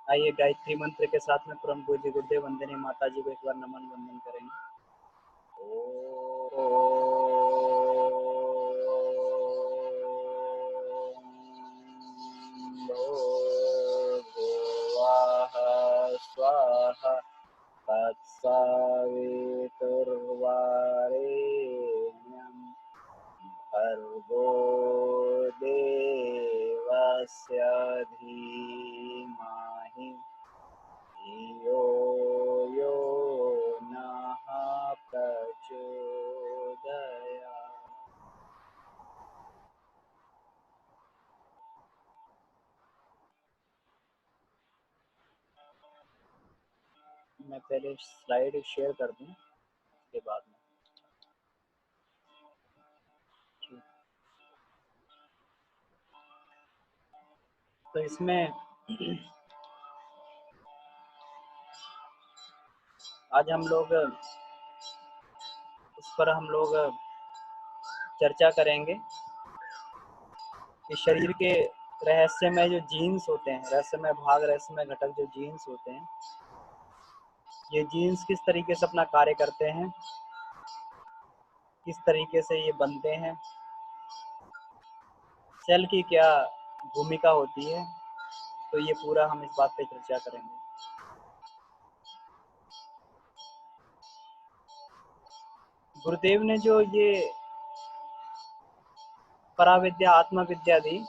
आइए गायत्री मंत्र के साथ में परम पूज्य गुरुदेव वंदनीय माता जी को एक बार नमन वंदन करेंगे। भुवः स्वः तत्सवितुर्वरेण्यं भर्गो देवस्य धीमहि धियो यो नः प्रचोदयात्। मैं पहले स्लाइड शेयर कर दूं उसके बाद में। तो इसमें आज हम लोग इस पर चर्चा करेंगे कि शरीर के रहस्यमय जो जीन्स होते हैं, रहस्यमय भाग, रहस्यमय घटक जो जीन्स होते हैं, ये जीन्स किस तरीके से अपना कार्य करते हैं, किस तरीके से ये बनते हैं, सेल की क्या भूमिका होती है। तो ये पूरा हम इस बात पे चर्चा करेंगे। गुरुदेव ने जो ये पराविद्या आत्मविद्या दी,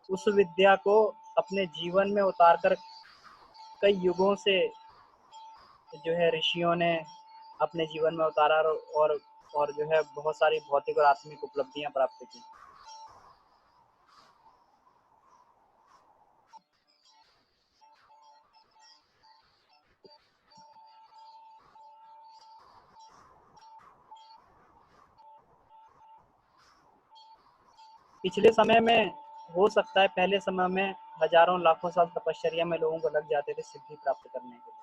उस विद्या को अपने जीवन में उतारकर कई युगों से जो है ऋषियों ने अपने जीवन में उतारा और जो है बहुत सारी भौतिक और आत्मिक उपलब्धियां प्राप्त की। पिछले समय में हो सकता है, पहले समय में हजारों लाखों साल तपश्चर्या में लोगों को लग जाते थे सिद्धि प्राप्त करने के लिए,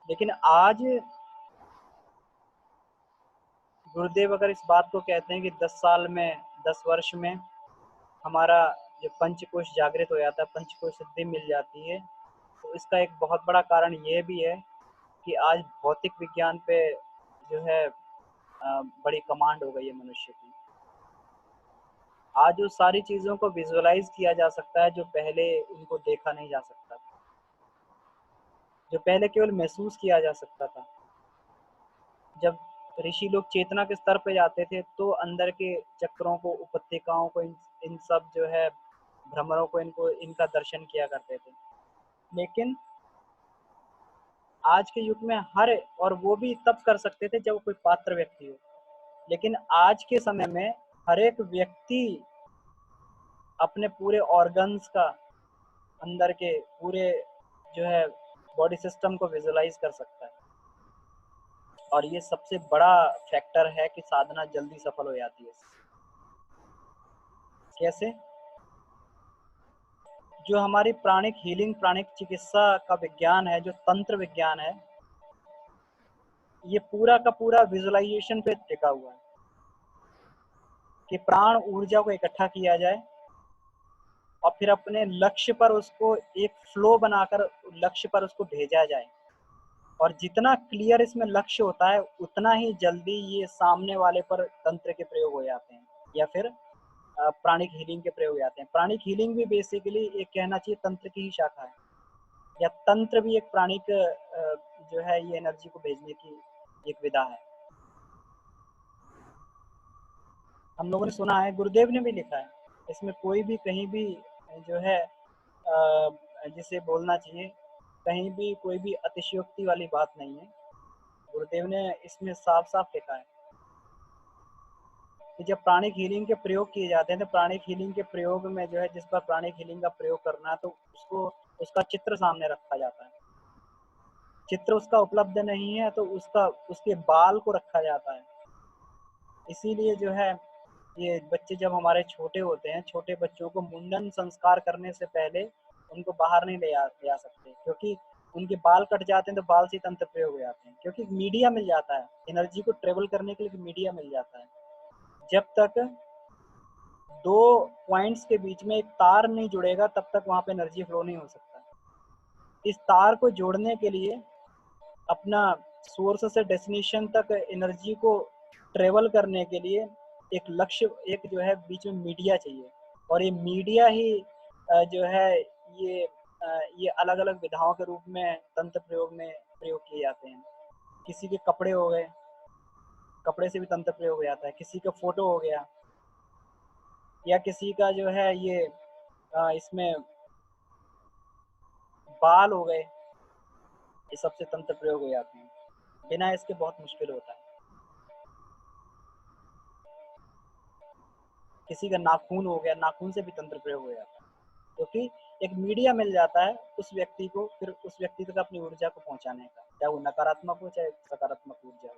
लेकिन आज गुरुदेव अगर इस बात को कहते हैं कि 10 साल में, 10 वर्ष में हमारा जो पंचकोश जागृत हो जाता है, पंचकोश सिद्धि मिल जाती है, तो इसका एक बहुत बड़ा कारण ये भी है कि आज भौतिक विज्ञान पे जो है बड़ी कमांड हो गई है मनुष्य की। आज उस सारी चीजों को विजुअलाइज किया जा सकता है जो पहले उनको देखा नहीं जा सकता था, जो पहले केवल महसूस किया जा सकता था। जब ऋषि लोग चेतना के स्तर पे जाते थे तो अंदर के चक्रों को, उपत्यकाओं को, इन सब जो है भ्रमरों को, इनका दर्शन किया करते थे। लेकिन आज के युग में और वो भी तब कर सकते थे जब कोई पात्र व्यक्ति हो, लेकिन आज के समय में हर एक व्यक्ति अपने पूरे ऑर्गन्स का, अंदर के पूरे जो है बॉडी सिस्टम को विजुअलाइज कर सकता है। और ये सबसे बड़ा फैक्टर है कि साधना जल्दी सफल हो जाती है। कैसे? जो हमारी प्राणिक हीलिंग, प्राणिक चिकित्सा का विज्ञान है, जो तंत्र विज्ञान है, ये पूरा का पूरा विजुअलाइजेशन पे टिका हुआ है कि प्राण ऊर्जा को इकट्ठा किया जाए और फिर अपने लक्ष्य पर उसको एक फ्लो बनाकर लक्ष्य पर उसको भेजा जाए। और जितना क्लियर इसमें लक्ष्य होता है उतना ही जल्दी ये सामने वाले पर तंत्र के प्रयोग हो जाते हैं, या फिर प्राणिक हीलिंग के प्रयोग हो जाते हैं। प्राणिक हीलिंग भी बेसिकली एक कहना चाहिए तंत्र की ही शाखा है, या तंत्र भी एक प्राणिक जो है ये एनर्जी को भेजने की एक विधा है। हम लोगों ने सुना है, गुरुदेव ने भी लिखा है, इसमें कोई भी कहीं भी जो है जिसे बोलना चाहिए, कहीं भी कोई भी अतिशयोक्ति वाली बात नहीं है। गुरुदेव ने इसमें साफ साफ लिखा है कि जब प्राणिक हीलिंग के प्रयोग किए जाते हैं तो प्राणिक हीलिंग के प्रयोग में जो है, जिस पर प्राणिक हीलिंग का प्रयोग करना है, तो उसका चित्र सामने रखा जाता है। चित्र उसका उपलब्ध नहीं है तो उसके बाल को रखा जाता है। इसीलिए जो है ये बच्चे जब हमारे छोटे होते हैं, छोटे बच्चों को मुंडन संस्कार करने से पहले उनको बाहर नहीं ले आ सकते, क्योंकि उनके बाल कट जाते हैं तो बाल से तंत्र प्रयोग हो जाते हैं, क्योंकि मीडिया मिल जाता है, एनर्जी को ट्रेवल करने के लिए मीडिया मिल जाता है। जब तक दो पॉइंट्स के बीच में एक तार नहीं जुड़ेगा तब तक वहां पे एनर्जी फ्लो नहीं हो सकता। इस तार को जोड़ने के लिए अपना सोर्स से डेस्टिनेशन तक एनर्जी को ट्रेवल करने के लिए एक लक्ष्य, एक जो है बीच में मीडिया चाहिए, और ये मीडिया ही जो है ये अलग अलग विधाओं के रूप में तंत्र प्रयोग में प्रयोग किए जाते हैं। किसी के कपड़े हो गए, कपड़े से भी तंत्र प्रयोग हो जाता है, किसी का फोटो हो गया, या किसी का जो है ये इसमें बाल हो गए, ये सबसे तंत्र प्रयोग हो जाते हैं। बिना इसके बहुत मुश्किल होता है। किसी का नाखून हो गया, नाखून से भी तंत्र प्रयोग हो जाता है, क्योंकि एक मीडिया मिल जाता है उस व्यक्ति को, फिर उस व्यक्ति तक अपनी ऊर्जा को पहुंचाने का, चाहे वो नकारात्मक हो चाहे सकारात्मक ऊर्जा हो।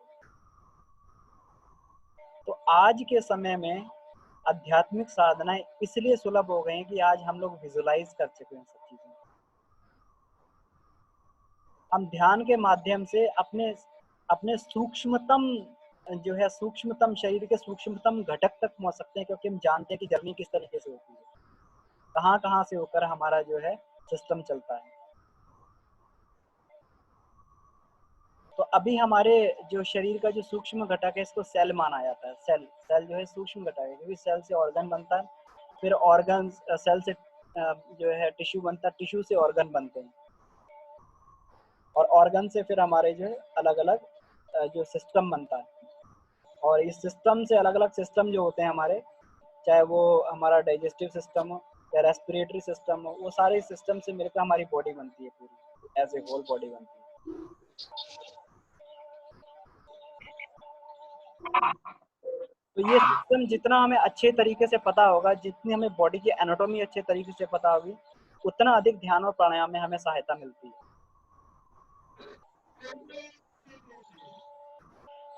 तो आज के समय में आध्यात्मिक साधनाएं इसलिए सुलभ हो गई हैं कि आज हम लोग विजुलाइज कर चुके हैं सब चीजें। हम ध्यान के माध्यम से अपने अपने सूक्ष्मतम जो है सूक्ष्मतम शरीर के सूक्ष्मतम घटक तक पहुंच सकते हैं, क्योंकि हम जानते हैं कि जर्नी किस तरीके से होती है, कहाँ कहाँ से होकर हमारा जो है सिस्टम चलता है। तो अभी हमारे जो शरीर का जो सूक्ष्म घटक है इसको सेल माना जाता है। सेल सेल जो है सूक्ष्म घटक है, क्योंकि सेल से ऑर्गन बनता है, फिर ऑर्गन सेल से जो है टिश्यू बनता है, टिश्यू से ऑर्गन बनते हैं, और ऑर्गन से फिर हमारे जो है अलग अलग जो सिस्टम बनता है। और इस सिस्टम से अलग अलग सिस्टम जो होते हैं हमारे, चाहे वो हमारा डाइजेस्टिव सिस्टम हो या रेस्पिरेटरी सिस्टम हो, वो सारे सिस्टम से मिलकर हमारी बॉडी बनती है, पूरी एज ए होल बॉडी बनती है। तो ये सिस्टम जितना हमें अच्छे तरीके से पता होगा, जितनी हमें बॉडी की एनाटॉमी अच्छे तरीके से पता होगी, उतना अधिक ध्यान और प्राणायाम में हमें सहायता मिलती है।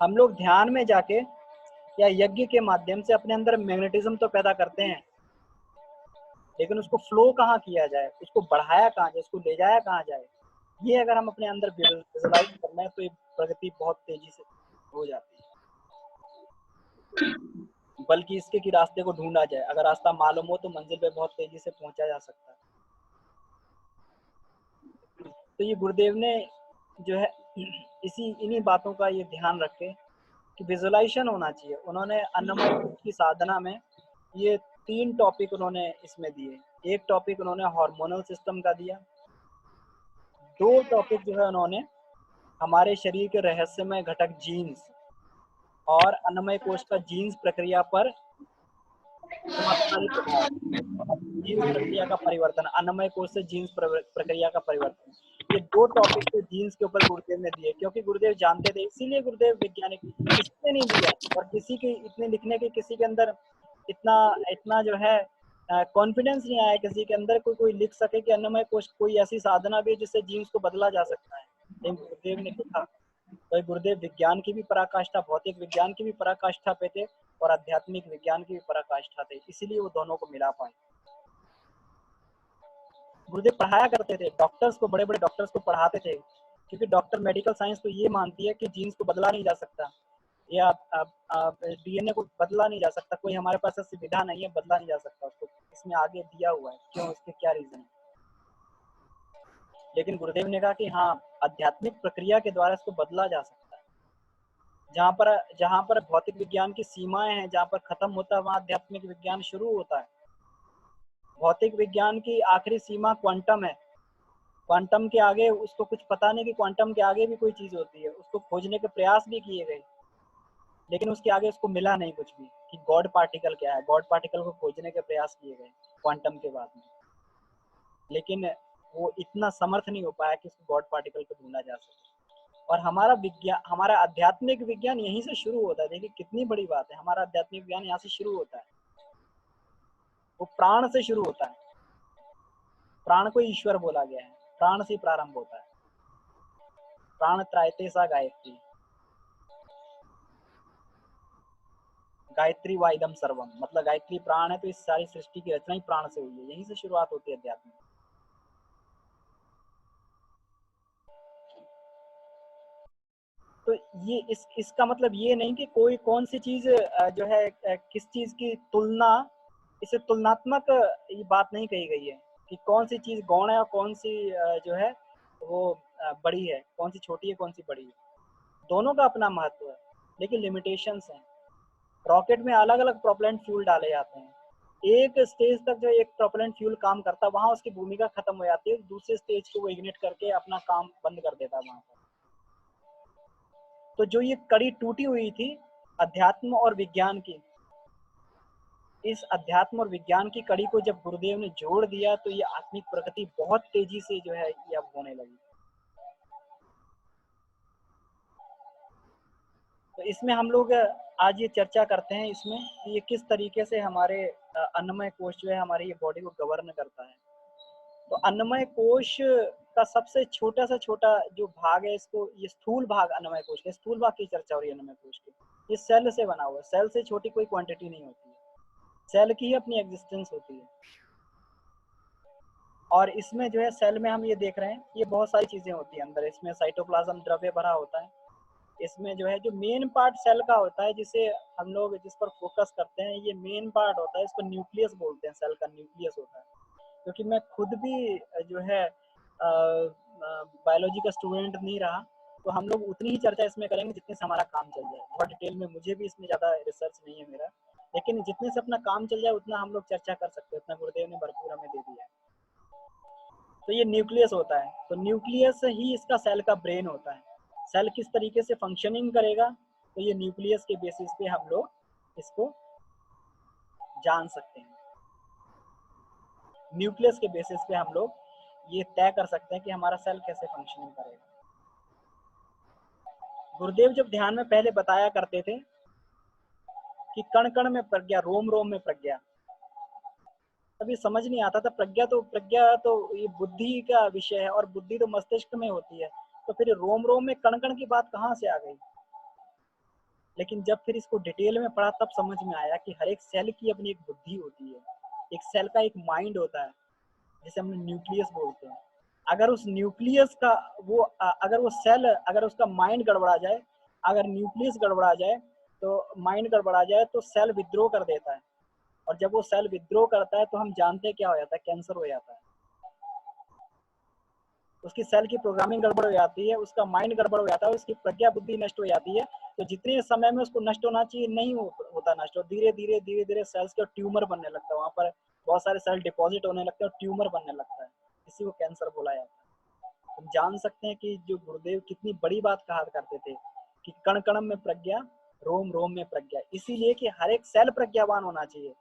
हम लोग ध्यान में जाके या यज्ञ के माध्यम से अपने अंदर मैग्नेटिज्म तो पैदा करते हैं, लेकिन उसको फ्लो कहाँ किया जाए, उसको बढ़ाया कहाँ जाए, उसको ले जाया कहाँ जाए, ये अगर हम अपने अंदर विजुअलाइज करना है तो ये प्रगति बहुत तेजी से हो जाती है। बल्कि इसके कि रास्ते को ढूंढा जाए, अगर रास्ता मालूम हो तो मंजिल पे बहुत तेजी से पहुंचा जा सकता है। तो ये गुरुदेव ने जो है इन्हीं बातों का ये ध्यान रखे कि विजुअलाइजेशन होना चाहिए। उन्होंने अन्नमय की साधना में ये 3 टॉपिक उन्होंने इसमें दिए। एक टॉपिक उन्होंने हार्मोनल सिस्टम का दिया, 2 टॉपिक जो है उन्होंने हमारे शरीर के रहस्यमय घटक जीन्स और अन्नमय कोश का जीन्स प्रक्रिया पर चमत्कारी प्रभाव, जीन्स प्रक्रिया का परिवर्तन, अन्नमय कोश से जीन्स प्रक्रिया का परिवर्तन, ये 2 टॉपिक तो जीन्स के ऊपर गुरुदेव ने दिए, क्योंकि गुरुदेव जानते थे, इसीलिए गुरुदेव वैज्ञानिक, किसी ने नहीं दिया, और किसी के इतने लिखने के किसी के अंदर इतना इतना जो है कॉन्फिडेंस नहीं आया किसी के अंदर कोई लिख सके कि अन्नमय कोश कोई ऐसी साधना भी है जिससे जीन्स को बदला जा सकता है। लेकिन गुरुदेव ने लिखा। तो गुरुदेव विज्ञान की भी पराकाष्ठा, भौतिक विज्ञान की भी पराकाष्ठा पे थे और आध्यात्मिक विज्ञान की भी पराकाष्ठा थे, इसीलिए वो दोनों को मिला पाए। गुरुदेव पढ़ाया करते थे, डॉक्टर्स को, बड़े बड़े डॉक्टर्स को पढ़ाते थे, क्योंकि डॉक्टर मेडिकल साइंस तो ये मानती है कि जीन्स को बदला नहीं जा सकता, या डीएनए को बदला नहीं जा सकता, कोई हमारे पास ऐसी सुविधा नहीं है, बदला नहीं जा सकता उसको, इसमें आगे दिया हुआ है, क्यों, उसके क्या रीजन है। लेकिन गुरुदेव ने कहा कि हाँ, आध्यात्मिक प्रक्रिया के द्वारा इसको बदला जा सकता है। जहाँ पर भौतिक विज्ञान की सीमाएं हैं, जहाँ पर खत्म होता है वहाँ आध्यात्मिक विज्ञान शुरू होता है। भौतिक विज्ञान की आखिरी सीमा क्वांटम है, क्वांटम के आगे उसको कुछ पता नहीं कि क्वांटम के आगे भी कोई चीज होती है, उसको खोजने के प्रयास भी किए गए, लेकिन उसके आगे उसको मिला नहीं कुछ भी कि गॉड पार्टिकल क्या है। गॉड पार्टिकल को खोजने के प्रयास किए गए क्वांटम के बाद में, लेकिन वो इतना समर्थ नहीं हो पाया कि उसको गॉड पार्टिकल को ढूंढा जा सके। और हमारा विज्ञान, हमारा आध्यात्मिक विज्ञान यहीं से शुरू होता है। देखिए कितनी बड़ी बात है, हमारा आध्यात्मिक विज्ञान यहाँ से शुरू होता है, वो प्राण से शुरू होता है। प्राण को ईश्वर बोला गया है, प्राण से प्रारंभ होता है। प्राण त्रायते सा गायत्री, गायत्री वाइदम सर्वम, मतलब गायत्री प्राण है, तो इस सारी सृष्टि की रचना ही प्राण से हुई है, यहीं से शुरुआत होती है अध्यात्म। तो ये इसका मतलब ये नहीं कि कोई कौन सी चीज जो है किस चीज की तुलना इसे तुलनात्मक ये बात नहीं कही गई है कि कौन सी चीज गौण है और कौन सी जो है वो बड़ी है, कौन सी छोटी है कौन सी बड़ी है। दोनों का अपना महत्व है, लेकिन लिमिटेशंस हैं। रॉकेट में अलग अलग प्रोपेलेंट फ्यूल डाले जाते हैं। एक स्टेज तक जो एक प्रोपेलेंट फ्यूल काम करता है वहां उसकी भूमिका खत्म हो जाती है, दूसरे स्टेज को वो इग्निट करके अपना काम बंद कर देता है वहां पर। तो जो ये कड़ी टूटी हुई थी अध्यात्म और विज्ञान की, इस अध्यात्म और विज्ञान की कड़ी को जब गुरुदेव ने जोड़ दिया तो ये आत्मिक प्रगति बहुत तेजी से जो है ये अब होने लगी। तो इसमें हम लोग आज ये चर्चा करते हैं इसमें कि ये किस तरीके से हमारे अन्नमय कोश जो है हमारी ये बॉडी को गवर्न करता है। तो अन्नमय कोश का सबसे छोटा सा छोटा जो भाग है, इसको ये स्थूल भाग अन्नमय कोश का, स्थूल भाग की चर्चा हो रही है अन्नमय कोश की। ये सेल से बना हुआ है, सेल से छोटी कोई क्वांटिटी नहीं होती है, सेल की ही अपनी एग्जिस्टेंस होती है। और इसमें जो है सेल में हम ये देख रहे हैं ये बहुत सारी चीजें होती है अंदर। इसमें साइटोप्लाज्म द्रव्य भरा होता है। इसमें जो है जो मेन पार्ट सेल का होता है, जिसे हम लोग जिस पर फोकस करते हैं, ये मेन पार्ट होता है, इसको न्यूक्लियस बोलते हैं, सेल का न्यूक्लियस होता है। क्योंकि मैं खुद भी जो है बायोलॉजी का स्टूडेंट नहीं रहा, तो हम लोग उतनी ही चर्चा इसमें करेंगे जितने से हमारा काम चल जाए। बहुत डिटेल में मुझे भी इसमें ज़्यादा रिसर्च नहीं है मेरा, लेकिन जितने से अपना काम चल जाए उतना हम लोग चर्चा कर सकते हैं, उतना गुरुदेव ने भरपूर हमें दे दिया है। तो ये न्यूक्लियस होता है, तो न्यूक्लियस ही इसका सेल का ब्रेन होता है। सेल किस तरीके से फंक्शनिंग करेगा तो ये न्यूक्लियस के बेसिस पे हम लोग इसको जान सकते हैं। न्यूक्लियस के बेसिस पे हम लोग ये तय कर सकते हैं कि हमारा सेल कैसे फंक्शनिंग करेगा। गुरुदेव जब ध्यान में पहले बताया करते थे कि कण कण में प्रज्ञा, रोम रोम में प्रज्ञा, तभी समझ नहीं आता था प्रज्ञा तो ये बुद्धि का विषय है और बुद्धि तो मस्तिष्क में होती है, तो फिर रोम रोम में कण कण की बात कहाँ से आ गई। लेकिन जब फिर इसको डिटेल में पढ़ा तब समझ में आया कि हर एक सेल की अपनी एक बुद्धि होती है, एक सेल का एक माइंड होता है जिसे हम न्यूक्लियस बोलते हैं। अगर उस न्यूक्लियस का अगर वो सेल, अगर उसका माइंड गड़बड़ा जाए, अगर न्यूक्लियस गड़बड़ा जाए तो माइंड गड़बड़ा जाए तो सेल विद्रोह कर देता है। और जब वो सेल विद्रोह करता है तो हम जानते हैं क्या हो जाता है, कैंसर हो जाता है। उसकी सेल की प्रोग्रामिंग गड़बड़ हो जाती है, उसका माइंड गड़बड़ हो जाता है, उसकी प्रज्ञा बुद्धि नष्ट हो जाती है। तो जितने समय में उसको नष्ट होना चाहिए नहीं होता नष्ट, और धीरे धीरे सेल्स के ट्यूमर बनने लगता है, वहां पर बहुत सारे सेल डिपॉजिट होने लगते हैं और ट्यूमर बनने लगता है, इसी को कैंसर बोला जाता है। हम जान सकते हैं कि जो गुरुदेव कितनी बड़ी बात कहा करते थे कि कण कण में प्रज्ञा, रोम रोम में प्रज्ञा, इसीलिए कि हर एक सेल प्रज्ञावान होना चाहिए।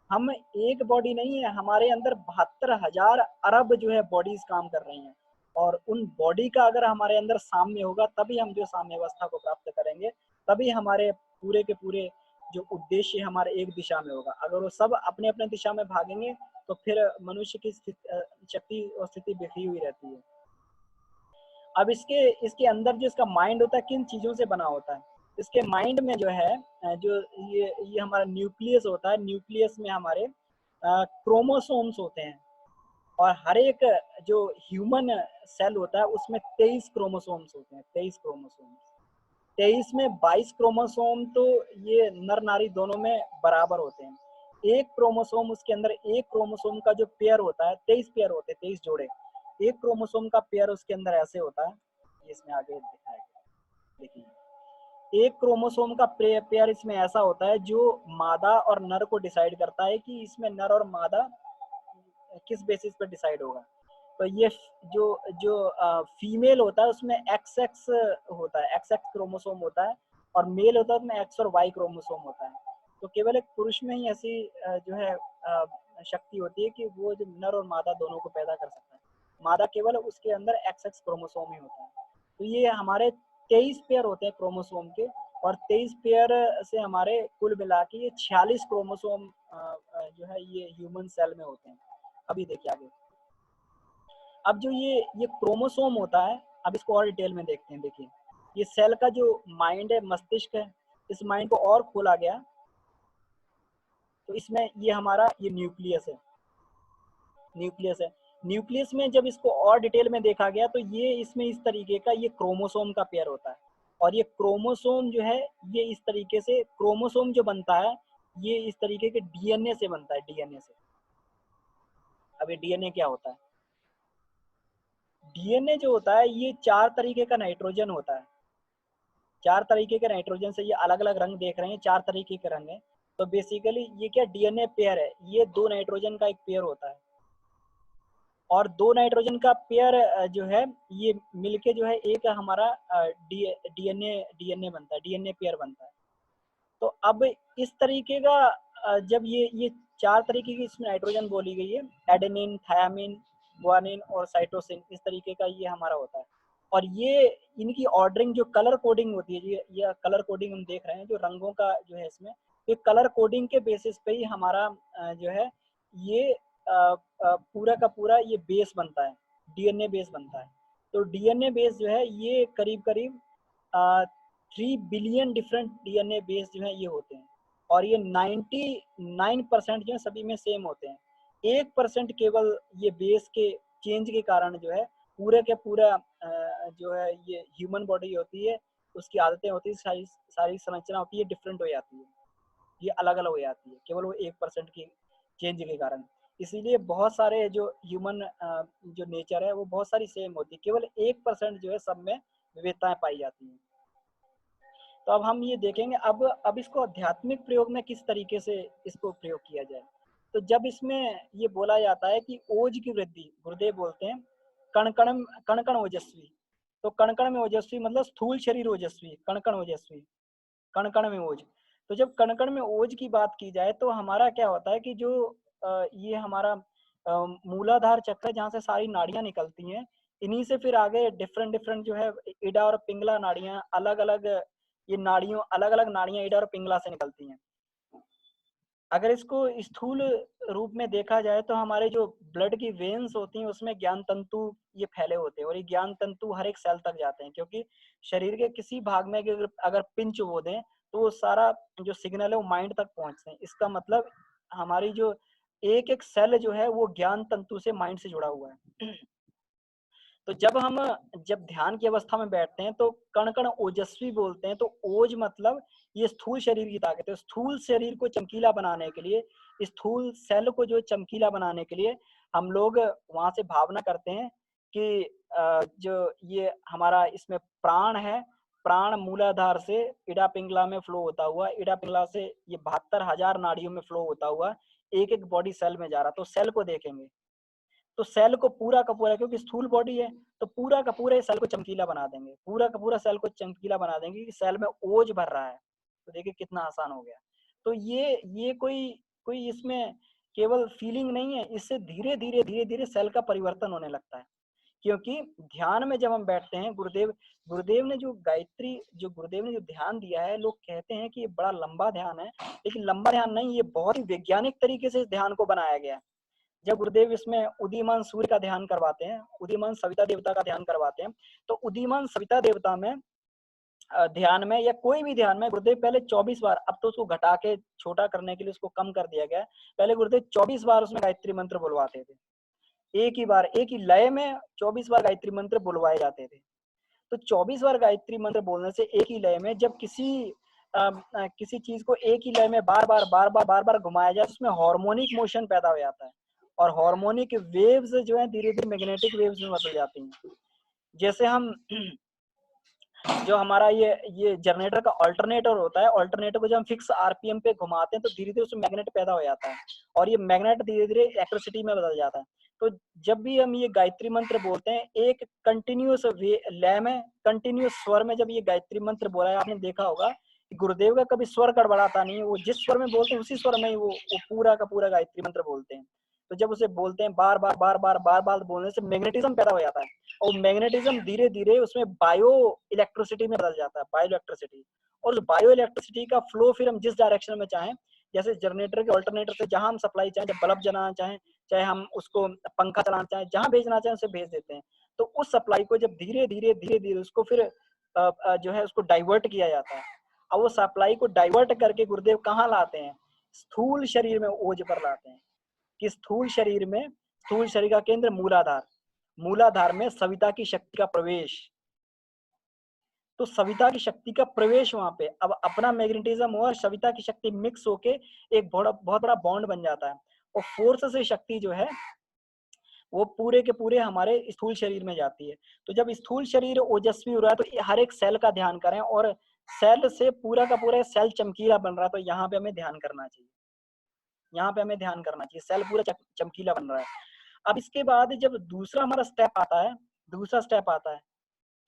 हम एक बॉडी नहीं है, हमारे अंदर 72,000 अरब जो है बॉडीज काम कर रही हैं, और उन बॉडी का अगर हमारे अंदर साम्य होगा तभी हम जो साम्य अवस्था को प्राप्त करेंगे, तभी हमारे पूरे के पूरे जो उद्देश्य हमारे एक दिशा में होगा। अगर वो सब अपने अपने दिशा में भागेंगे तो फिर मनुष्य की शक्ति और स्थिति बिखरी हुई रहती है। अब इसके अंदर जो इसका माइंड होता है किन चीजों से बना होता है, इसके माइंड में जो है जो ये हमारा न्यूक्लियस होता है, न्यूक्लियस में हमारे क्रोमोसोम्स होते हैं। और हर एक जो ह्यूमन सेल होता है उसमें 23 क्रोमोसोम्स होते हैं, 23 क्रोमोसोम्स। 23 में 22 क्रोमोसोम तो ये नर नारी दोनों में बराबर होते हैं। एक क्रोमोसोम, उसके अंदर एक क्रोमोसोम का जो पेयर होता है, 23 पेयर होते हैं, 23 जोड़े। एक क्रोमोसोम का पेयर उसके अंदर ऐसे होता है, ये इसमें आगे दिखाया गया, देखिए। एक क्रोमोसोम का पेयर इसमें ऐसा होता है जो मादा और नर को डिसाइड करता है कि इसमें नर और मादा किस बेसिस पर डिसाइड होगा। तो ये जो जो फीमेल होता है उसमें XX होता है, XX क्रोमोसोम होता है, और मेल होता है उसमें X और Y क्रोमोसोम होता है। तो केवल एक पुरुष में ही ऐसी जो है शक्ति होती है कि वो जो नर और मादा दोनों को पैदा कर सकता है। मादा केवल उसके अंदर XX क्रोमोसोम ही होता है। तो ये हमारे 23 पेयर होते हैं क्रोमोसोम के, और 23 पेयर से हमारे कुल मिला के ये 46 क्रोमोसोम जो है ये ह्यूमन सेल में होते हैं। अभी देखिए आगे। अब जो ये क्रोमोसोम होता है, अब इसको और डिटेल में देखते हैं। देखिए ये सेल का जो माइंड है, मस्तिष्क है, इस माइंड को और खोला गया तो इसमें ये हमारा ये न्यूक्लियस है, न्यूक्लियस है। न्यूक्लियस में जब इसको और डिटेल में देखा गया तो ये इसमें इस तरीके का ये क्रोमोसोम का पेयर होता है। और ये क्रोमोसोम जो है ये इस तरीके से क्रोमोसोम जो बनता है ये इस तरीके के डीएनए से बनता है, डीएनए से। अब ये डीएनए क्या होता है? डीएनए जो होता है ये 4 तरीके का नाइट्रोजन होता है। 4 तरीके के नाइट्रोजन से ये अलग-अलग रंग देख रहे हैं, 4 तरीके के रंग हैं। तो बेसिकली ये क्या डीएनए पेयर है, ये 2 नाइट्रोजन का एक पेयर होता है। और 2 नाइट्रोजन का पेयर जो है ये मिलके जो है एक हमारा डीएनए डीएनए बनता है, डीएनए पेयर बनता है। तो अब इस तरीके का जब ये 4 तरीके की इसमें नाइट्रोजन बोली गई है, एडेनिन, थायामिन, गुआनिन और साइटोसिन, इस तरीके का ये हमारा होता है। और ये इनकी ऑर्डरिंग जो कलर कोडिंग होती है, ये कलर कोडिंग हम देख रहे हैं जो रंगों का जो है इसमें, ये कलर कोडिंग के बेसिस पे ही हमारा जो है ये पूरा का पूरा ये बेस बनता है, डीएनए बेस बनता है। तो डीएनए बेस जो है ये करीब करीब 3 बिलियन डिफरेंट डीएनए बेस जो है ये होते हैं। और ये 99% जो है सभी में सेम होते हैं। 1% केवल ये बेस के चेंज के कारण जो है पूरे के पूरा जो है ये ह्यूमन बॉडी होती है, उसकी आदतें होती है, सारी सारी संरचना होती है, डिफरेंट हो जाती है, ये अलग अलग हो जाती है केवल वो 1% की चेंज के कारण। इसीलिए बहुत सारे जो ह्यूमन जो नेचर है वो बहुत सारी सेम होती है, केवल 1% जो है सब में विविधताएं पाई जाती हैं। तो अब हम ये देखेंगे अब इसको आध्यात्मिक प्रयोग में किस तरीके से इसको प्रयोग किया जाए। तो जब इसमें ये बोला जाता है कि ओज की वृद्धि, गुरुदेव बोलते हैं कण कण कण ओजस्वी। तो कण कण में ओजस्वी मतलब स्थूल शरीर ओजस्वी, कण कण ओजस्वी, कण कण में ओज। तो जब कण कण में ओज की बात की जाए तो हमारा क्या होता है कि जो ये हमारा मूलाधार चक्र है जहाँ से सारी नाड़ियां निकलती हैं, इन्हीं से फिर आगे डिफरेंट डिफरेंट जो है इडा और पिंगला नाड़ियां अलग अलग, ये नाड़ियों अलग अलग नाड़ियां इडा और पिंगला से निकलती हैं। अगर इसको स्थूल रूप में देखा जाए तो हमारे जो ब्लड की वेन्स होती हैं उसमें ज्ञान तंतु ये फैले होते हैं, और ये ज्ञान तंतु हर एक सेल तक जाते हैं, क्योंकि शरीर के किसी भाग में अगर पिंच वो दें तो वो सारा जो सिग्नल है वो माइंड तक पहुंचते हैं। इसका मतलब हमारी जो एक एक सेल जो है वो ज्ञान तंतु से माइंड से जुड़ा हुआ है। तो जब ध्यान की अवस्था में बैठते हैं तो कण कण ओजस्वी बोलते हैं। तो ओज मतलब ये स्थूल शरीर की ताकत है। स्थूल शरीर को चमकीला बनाने के लिए, स्थूल सेल को जो चमकीला बनाने के लिए हम लोग वहां से भावना करते हैं कि जो ये हमारा इसमें प्राण है, प्राण मूलाधार से इडा पिंगला में फ्लो होता हुआ, इडा पिंगला से ये 72,000 नाड़ियों में फ्लो होता हुआ एक एक बॉडी सेल में जा रहा। तो सेल को देखेंगे तो सेल को पूरा का पूरा, क्योंकि स्थूल बॉडी है तो पूरा का पूरा सेल को चमकीला बना देंगे, पूरा का पूरा सेल को चमकीला बना देंगे कि सेल में ओज भर रहा है। तो देखिए कितना आसान हो गया। तो ये कोई कोई इसमें केवल फीलिंग नहीं है, इससे धीरे धीरे सेल का परिवर्तन होने लगता है। क्योंकि ध्यान में जब हम बैठते हैं, गुरुदेव ने जो गायत्री, जो गुरुदेव ने जो ध्यान दिया है, लोग कहते हैं कि ये बड़ा लंबा ध्यान है, लेकिन लंबा ध्यान नहीं, ये बहुत ही वैज्ञानिक तरीके से इस ध्यान को बनाया गया है। जब गुरुदेव इसमें उदीयमान सूर्य का ध्यान करवाते हैं, उदीयमान सविता देवता का ध्यान करवाते हैं, तो उदीयमान सविता देवता में ध्यान में या कोई भी ध्यान में गुरुदेव पहले 24 बार, अब तो उसको घटा के छोटा करने के लिए उसको कम कर दिया गया है, पहले गुरुदेव 24 बार उसमें गायत्री मंत्र बुलवाते थे। एक ही बार, एक ही लय में 24 बार गायत्री मंत्र बुलवाए जाते थे। तो 24 बार गायत्री मंत्र बोलने से एक ही लय में, जब किसी चीज को एक ही लय में बार बार घुमाया जाए, उसमें हार्मोनिक मोशन पैदा हो जाता है, और हार्मोनिक वेव्स जो है धीरे धीरे मैग्नेटिक वेव्स में बदल जाती हैं। जैसे हम जो हमारा ये जनरेटर का अल्टरनेटर होता है, अल्टरनेटर को जब हम फिक्स आरपीएम पे घुमाते हैं तो धीरे धीरे उसमें मैग्नेट पैदा हो जाता है, और ये मैग्नेट धीरे धीरे इलेक्ट्रिसिटी में बदल जाता है। तो जब भी हम ये गायत्री मंत्र बोलते हैं, एक कंटिन्यूस लय में, कंटिन्यूस स्वर में जब ये गायत्री मंत्र बोला है, आपने देखा होगा कि गुरुदेव का कभी स्वर गड़बड़ाता नहीं है, वो जिस स्वर में बोलते हैं उसी स्वर में ही वो पूरा का पूरा गायत्री मंत्र बोलते हैं। तो जब उसे बोलते हैं बार बार बोलने से मैग्नेटिज्म पैदा हो जाता है, और मैग्नेटिज्म धीरे धीरे उसमें बायो इलेक्ट्रिसिटी में बदल जाता है, बायो इलेक्ट्रिसिटी। और बायो इलेक्ट्रिसिटी का फ्लो फिर हम जिस डायरेक्शन में चाहें, जैसे जनरेटर के अल्टरनेटर से जहां हम सप्लाई चाहें, जब बल्ब जलाना चाहें, चाहे हम उसको पंखा चलाना चाहें, जहां भेजना चाहें उसे भेज देते हैं। तो उस सप्लाई को जब धीरे धीरे उसको फिर जो है उसको डाइवर्ट किया जाता है। अब वो सप्लाई को डाइवर्ट करके गुरुदेव कहाँ लाते हैं? स्थूल शरीर में ओज पर लाते हैं। कि स्थूल शरीर का केंद्र मूलाधार, मूलाधार में सविता की शक्ति का प्रवेश। तो सविता की शक्ति का प्रवेश वहां पे, अब अपना मैग्नेटिज्म और सविता की शक्ति मिक्स होके एक बहुत बड़ा बॉन्ड बन जाता है, और फोर्स से शक्ति जो है वो पूरे के पूरे हमारे स्थूल शरीर में जाती है। तो जब स्थूल शरीर ओजस्वी हो रहा है तो हर एक सेल का ध्यान करें, और सेल से पूरा का पूरा सेल चमकीला बन रहा है, तो यहाँ पे हमें ध्यान करना चाहिए, यहाँ पे हमें ध्यान करना चाहिए, सेल पूरा चमकीला बन रहा है। अब इसके बाद जब दूसरा हमारा स्टेप आता है, दूसरा स्टेप आता है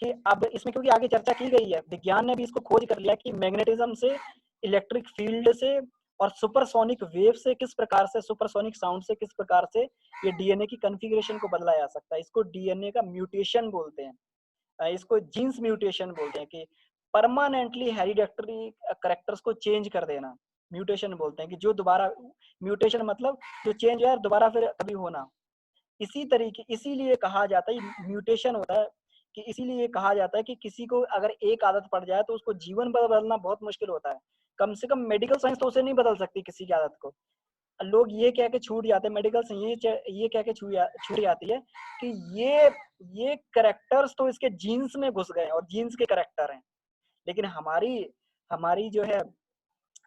कि अब इसमें क्योंकि आगे चर्चा की गई है, विज्ञान ने भी इसको खोज कर लिया कि मैग्नेटिज्म से, इलेक्ट्रिक फील्ड से और सुपरसोनिक वेव से किस प्रकार से, सुपरसोनिक साउंड से किस प्रकार से ये डीएनए की कॉन्फ़िगरेशन को बदला जा सकता है। इसको डीएनए का म्यूटेशन बोलते हैं, इसको जीन्स म्यूटेशन बोलते हैं, कि परमानेंटली हेरिडेटरी करेक्टर्स को चेंज कर देना, म्यूटेशन बोलते हैं, कि जो दोबारा, म्यूटेशन मतलब जो चेंज है दोबारा फिर कभी होना। इसी तरीके, इसीलिए कहा जाता है म्यूटेशन होता है, कि इसीलिए कहा जाता है कि किसी को अगर एक आदत पड़ जाए तो उसको जीवन भर बदलना बहुत मुश्किल होता है। कम से कम मेडिकल साइंस तो उसे नहीं बदल सकती किसी की आदत को। लोग ये कह के छूट जाते हैं, मेडिकल साइंस ये कह के छूट जाती है कि ये करेक्टर्स तो इसके जीन्स में घुस गए और जीन्स के करेक्टर हैं। लेकिन हमारी हमारी जो है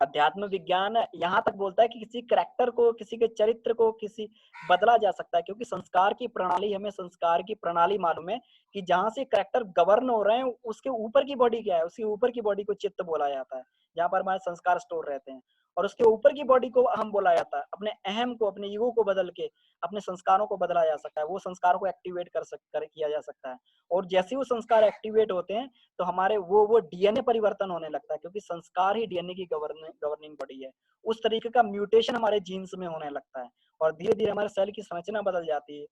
अध्यात्म विज्ञान यहाँ तक बोलता है कि किसी करैक्टर को, किसी के चरित्र को किसी बदला जा सकता है, क्योंकि संस्कार की प्रणाली, हमें संस्कार की प्रणाली मालूम है कि जहाँ से करैक्टर गवर्न हो रहे हैं उसके ऊपर की बॉडी क्या है, उसके ऊपर की बॉडी को चित्त बोला जाता है, जहाँ पर हमारे संस्कार स्टोर रहते हैं। और उसके ऊपर की बॉडी को हम बोला जाता है। अपने अहम को, अपने ईगो को बदल के अपने संस्कारों को बदला जा सकता है, वो संस्कारों को एक्टिवेट किया जा सकता है। और जैसे वो संस्कार एक्टिवेट होते हैं तो हमारे वो डीएनए परिवर्तन होने लगता है, क्योंकि संस्कार ही डीएनए की गवर्निंग बॉडी है। उस तरीके का म्यूटेशन हमारे जीन्स में होने लगता है, और धीरे धीरे हमारे सेल की संरचना बदल जाती है।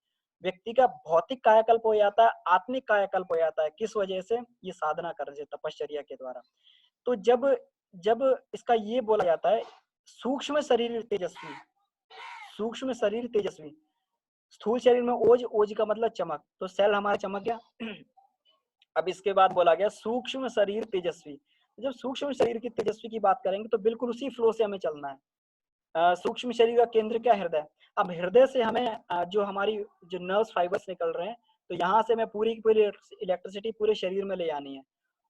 व्यक्ति का भौतिक कायाकल्प हो जाता है, आत्मिक कायाकल्प हो जाता है। किस वजह से? ये साधना करने से, तपश्चर्या के द्वारा। तो जब जब इसका ये बोला जाता है सूक्ष्म शरीर तेजस्वी, सूक्ष्म शरीर तेजस्वी, स्थूल शरीर में ओज, ओज का मतलब चमक, तो सेल हमारा चमक गया। अब इसके बाद बोला गया सूक्ष्म शरीर तेजस्वी। जब सूक्ष्म शरीर की तेजस्वी की बात करेंगे तो बिल्कुल उसी फ्लो से हमें चलना है। सूक्ष्म शरीर का केंद्र क्या? हृदय। अब हृदय से हमें जो हमारी जो नर्व्स फाइबर्स निकल रहे हैं, तो यहाँ से हमें पूरी की पूरी इलेक्ट्रिसिटी पूरे शरीर में ले जानी है,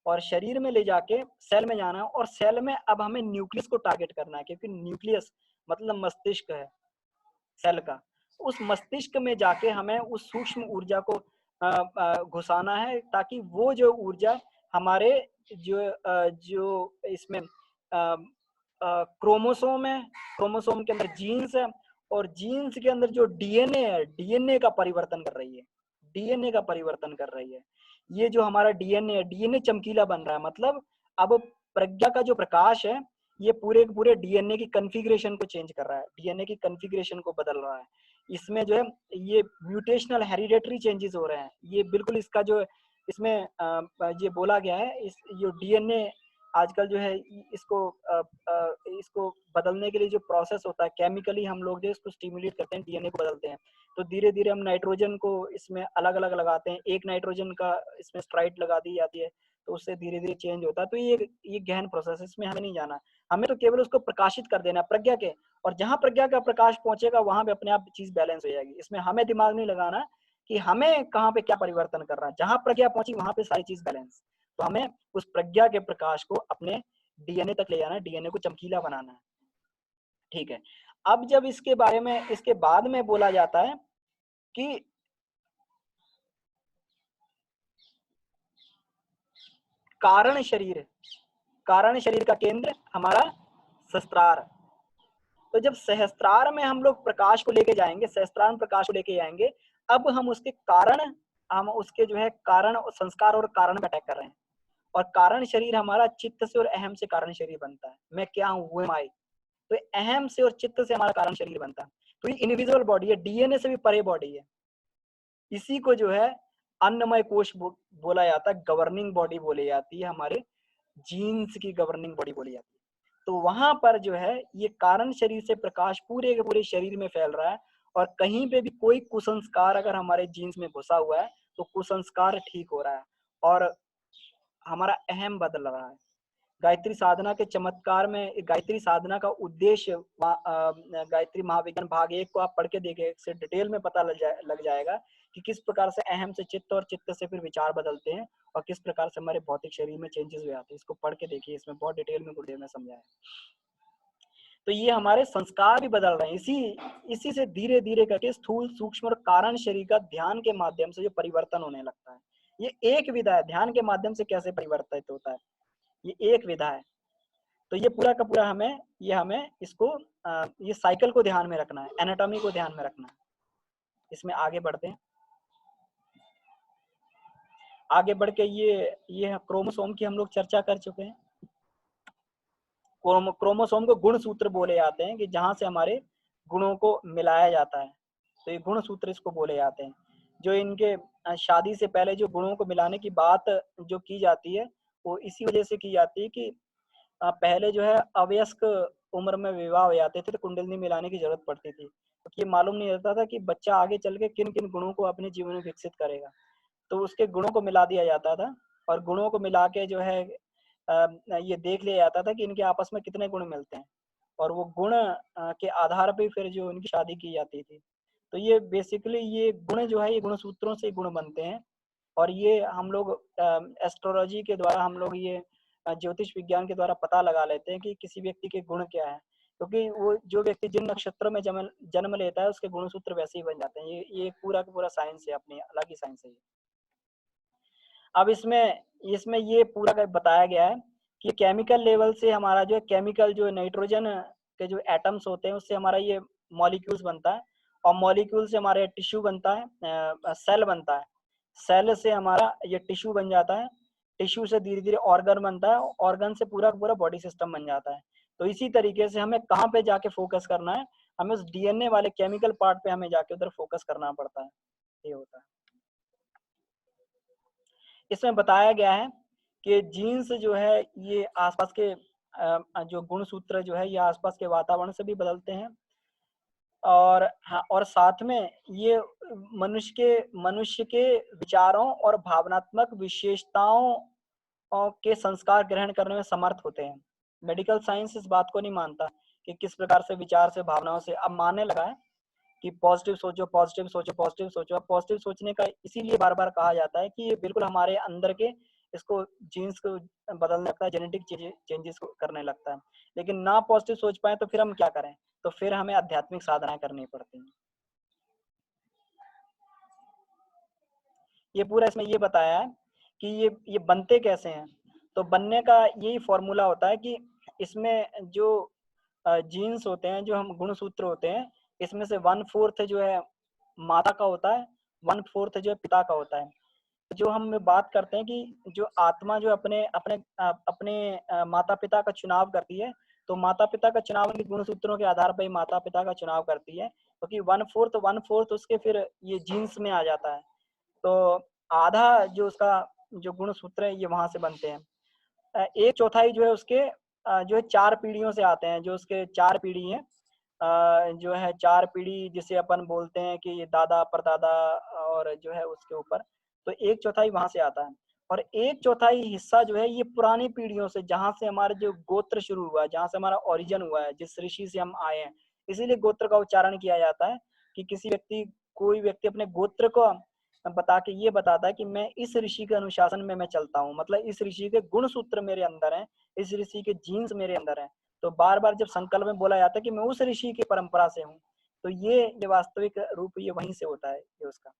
और शरीर में ले जाके सेल में जाना है, और सेल में अब हमें न्यूक्लियस को टारगेट करना है, क्योंकि न्यूक्लियस मतलब मस्तिष्क है सेल का। उस मस्तिष्क में जाके हमें उस सूक्ष्म ऊर्जा को घुसाना है, ताकि वो जो ऊर्जा हमारे जो इसमें क्रोमोसोम है, क्रोमोसोम के अंदर जीन्स है, और जीन्स के अंदर जो डीएनए है, डीएनए का परिवर्तन कर रही है, डीएनए का परिवर्तन कर रही है। ये जो हमारा डीएनए है, डीएनए चमकीला बन रहा है, मतलब अब प्रज्ञा का जो प्रकाश है ये पूरे के पूरे डीएनए की कॉन्फ़िगरेशन को चेंज कर रहा है, डीएनए की कॉन्फ़िगरेशन को बदल रहा है। इसमें जो है ये म्यूटेशनल हेरिडेटरी चेंजेस हो रहे हैं। ये बिल्कुल इसका जो इसमें ये बोला गया है, इस जो डीएनए आजकल जो है इसको बदलने के लिए जो प्रोसेस होता है, केमिकली हम लोग जो इसको स्टिमुलेट करते हैं, डीएनए को बदलते हैं। तो धीरे धीरे हम नाइट्रोजन को इसमें अलग अलग लगाते हैं, एक नाइट्रोजन का इसमें स्ट्राइट लगा दी जाती है, तो उससे धीरे धीरे चेंज होता है। तो ये गहन प्रोसेस, इसमें हमें नहीं जाना, हमें तो केवल उसको प्रकाशित कर देना प्रज्ञा के, और जहां प्रज्ञा का प्रकाश पहुंचेगा वहां पे अपने आप चीज बैलेंस हो जाएगी। इसमें हमें दिमाग नहीं लगाना कि हमें कहाँ पे क्या परिवर्तन कर रहा है, जहां प्रज्ञा पहुंची वहां पे सारी चीज बैलेंस। तो हमें उस प्रज्ञा के प्रकाश को अपने डीएनए तक ले जाना है, डीएनए को चमकीला बनाना है। ठीक है। अब जब इसके बारे में इसके बाद में बोला जाता है कि कारण शरीर, कारण शरीर का केंद्र हमारा सहस्त्रार। तो जब सहस्त्रार में हम लोग प्रकाश को लेके जाएंगे, सहस्त्रार में प्रकाश को लेके जाएंगे, अब हम उसके कारण, हम उसके जो है कारण, संस्कार और कारण में अटैक कर रहे हैं। और कारण शरीर हमारा चित्त से और अहम से कारण शरीर बनता है। मैं क्या हूँ, वो माई। तो अहम से और चित्त से हमारा कारण शरीर बनता है। तो ये इनविजिबल बॉडी है, डीएनए से भी परे बॉडी है। इसी को जो है अन्नमय कोश बोला जाता है, गवर्निंग बॉडी बोली जाती है, हमारे जीन्स की गवर्निंग बॉडी बोली जाती है। तो वहां पर जो है ये कारण शरीर से प्रकाश पूरे के पूरे शरीर में फैल रहा है, और कहीं पे भी कोई कुसंस्कार अगर हमारे जीन्स में घुसा हुआ है तो कुसंस्कार ठीक हो रहा है, और हमारा अहम बदल रहा है। गायत्री साधना के चमत्कार में, गायत्री साधना का उद्देश्य, गायत्री महाविज्ञान भाग 1 को आप पढ़ के देखें, इससे डिटेल में पता लग जाएगा कि किस प्रकार से अहम से चित्त और चित्त से फिर विचार बदलते हैं और किस प्रकार से हमारे भौतिक शरीर में चेंजेस हुए आते हैं। इसको पढ़ के देखिए, इसमें बहुत डिटेल में गुरुदेव ने समझाया। तो ये हमारे संस्कार भी बदल रहे हैं। इसी से धीरे धीरे करके स्थूल सूक्ष्म और कारण शरीर का ध्यान के माध्यम से जो परिवर्तन होने लगता है। ये एक विधा है, ध्यान के माध्यम से कैसे परिवर्तित होता है, ये एक विधा है। तो ये पूरा का पूरा हमें इसको ये साइकिल को ध्यान में रखना है, एनाटॉमी को ध्यान में रखना है। इसमें आगे बढ़ते हैं। आगे बढ़ के ये क्रोमोसोम की हम लोग चर्चा कर चुके हैं। क्रोमोसोम को गुण सूत्र बोले जाते हैं कि जहां से हमारे गुणों को मिलाया जाता है। तो ये गुण सूत्र इसको बोले जाते हैं। जो इनके शादी से पहले जो गुणों को मिलाने की बात जो की जाती है वो इसी वजह से की जाती है कि पहले जो है अवयस्क उम्र में विवाह हो जाते थे तो कुंडलिनी मिलाने की जरूरत पड़ती थी, क्योंकि ये मालूम नहीं रहता था कि बच्चा आगे चल के किन किन गुणों को अपने जीवन में विकसित करेगा। तो उसके गुणों को मिला दिया जाता था और गुणों को मिला के जो है ये देख लिया जाता था कि इनके आपस में कितने गुण मिलते हैं और वो गुण के आधार पे फिर जो इनकी शादी की जाती थी। तो ये बेसिकली ये गुण जो है ये गुण सूत्रों से गुण बनते हैं और ये हम लोग एस्ट्रोलॉजी के द्वारा हम लोग ये ज्योतिष विज्ञान के द्वारा पता लगा लेते हैं कि किसी व्यक्ति के गुण क्या है, क्योंकि वो जो व्यक्ति जिन नक्षत्रों में जन्म लेता है उसके गुण सूत्र वैसे ही बन जाते हैं। ये पूरा का पूरा साइंस है, अपनी अलग ही साइंस है। अब इसमें इसमें ये पूरा का बताया गया है कि केमिकल लेवल से हमारा जो केमिकल जो नाइट्रोजन के जो एटम्स होते हैं उससे हमारा ये मॉलिक्यूल्स बनता है और मॉलिक्यूल से हमारे टिश्यू बनता है, सेल बनता है। सेल से हमारा ये टिश्यू बन जाता है, टिश्यू से धीरे धीरे ऑर्गन बनता है, ऑर्गन से पूरा पूरा बॉडी सिस्टम बन जाता है। तो इसी तरीके से हमें कहाँ पे जाके फोकस करना है, हमें उस डीएनए वाले केमिकल पार्ट पे हमें जाके उधर फोकस करना पड़ता है। ये होता है। इसमें बताया गया है कि जीन्स जो है ये आसपास के जो गुण सूत्र जो है ये आसपास के वातावरण से भी बदलते हैं और हाँ, और साथ में ये मनुष्य के विचारों और भावनात्मक विशेषताओं के संस्कार ग्रहण करने में समर्थ होते हैं। मेडिकल साइंस इस बात को नहीं मानता कि किस प्रकार से विचार से भावनाओं से, अब मानने लगा है कि पॉजिटिव सोचो, पॉजिटिव सोचो, पॉजिटिव सोचो। अब पॉजिटिव सोचने का इसीलिए बार बार कहा जाता है कि ये बिल्कुल हमारे अंदर के इसको जीन्स को बदलने लगता है, जेनेटिक चेंजेस करने लगता है। लेकिन ना पॉजिटिव सोच पाए तो फिर हम क्या करें, तो फिर हमें आध्यात्मिक साधनाएं करनी पड़ती हैं। ये पूरा इसमें ये बताया है कि ये बनते कैसे हैं। तो बनने का यही फॉर्मूला होता है कि इसमें जो जीन्स होते हैं, जो हम गुणसूत्र होते हैं, इसमें से 1/4 जो है माता का होता है, 1/4 जो है पिता का होता है। जो हम बात करते हैं कि जो आत्मा जो अपने अपने अपने माता पिता का चुनाव करती है, तो माता पिता का चुनाव उनके गुणसूत्रों के आधार पर ही माता पिता का चुनाव करती है, क्योंकि 1/4 उसके फिर ये जीन्स में आ जाता है। तो आधा जो उसका जो गुण सूत्र है ये वहां से बनते हैं। 1/4 जो है उसके जो है 4 पीढ़ियों से आते हैं। जो उसके 4 पीढ़ी हैं, जो है 4 पीढ़ी जिसे अपन बोलते हैं कि ये दादा परदादा और जो है उसके ऊपर, तो 1/4 वहां से आता है। और 1/4 हिस्सा जो है ये पुरानी पीढ़ियों से, जहां से हमारा जो गोत्र शुरू हुआ है, जहां से हमारा ओरिजिन हुआ है, जिस ऋषि से हम आए हैं, इसीलिए गोत्र का उच्चारण किया जाता है कि कोई व्यक्ति अपने गोत्र को बता के ये बताता है कि मैं इस ऋषि के अनुशासन में मैं चलता हूँ, मतलब इस ऋषि के गुण सूत्र मेरे अंदर हैं, इस ऋषि के जीन्स मेरे अंदर हैं। तो बार बार जब संकल्प में बोला जाता है कि मैं उस ऋषि की परंपरा से हूँ, तो ये वास्तविक रूप ये वहीं से होता है, ये उसका